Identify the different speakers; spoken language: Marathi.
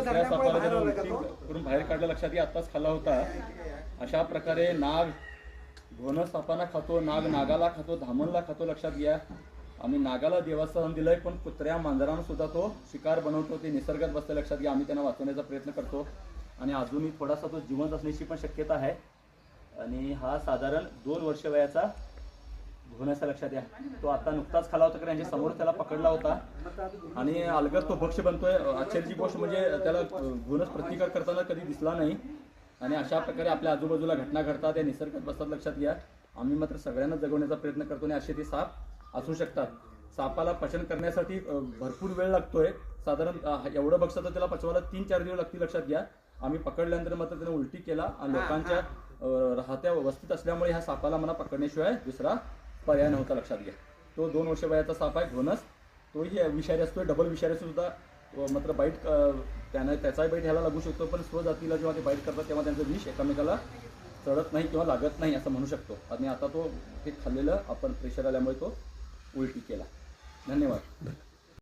Speaker 1: दुसऱ्या सापाला त्यानं उलटी करून बाहेर काढलं, लक्षात घ्या आत्ताच खाल्ला होता. अशा प्रकारे नाग घोणस सापांना खातो, नाग नागाला खातो, धामणला खातो. लक्षात घ्या आम्ही नागाला देवाचं सहन दिलंय, पण कुत्र्या मांजरांना सुद्धा तो शिकार बनवतो, ते निसर्गात बसतं. लक्षात घ्या आम्ही त्यांना वाचवण्याचा प्रयत्न करतो आणि अजूनही थोडासा तो जिवंत असण्याची पण शक्यता आहे. आणि हा साधारण 2 वर्ष वयाचा घोणस. लक्षात घ्या तो आता नुकताच खाला होता, कारण यांच्या समोर त्याला पकडला होता आणि अलगद तो भक्ष बनतोय. आश्चर्याची गोष्ट म्हणजे त्याला घोणस प्रतिकार करताना कधी दिसला नाही. आणि अशा प्रकारे आपल्या आजूबाजूला घटना घडतात, त्या निसर्गात बसतात. लक्षात घ्या आम्ही मात्र सगळ्यांना जगवण्याचा प्रयत्न करतो आणि असे ते साप असू शकतात. सापाला पचन करण्यासाठी भरपूर वेळ लागतोय, साधारण एवढं बघता तर त्याला पचवायला 3-4 दिवस लागतील. लक्षात घ्या आम्ही पकडल्यानंतर मात्र त्याने उलटी केला आणि लोकांच्या राहत्या वस्तीत असल्यामुळे ह्या सापाला मला पकडण्याशिवाय दुसरा पर्याय नव्हता. लक्षात घ्या तो 2 वर्ष वयाचा साप आहे घोणस. तोही विषारी असतोय, डबल विषारी सुद्धा. मात्र बाईट त्याने त्याचाही बाईट ह्याला लागू शकतो, पण स्वजातीला जेव्हा ते बाईट करतात तेव्हा त्यांचं विष एकामेकाला चढत नाही किंवा लागत नाही असं म्हणू शकतो. आणि आता तो हे खाल्लेलं आपण प्रेशर आल्यामुळे तो उलटी केला. धन्यवाद.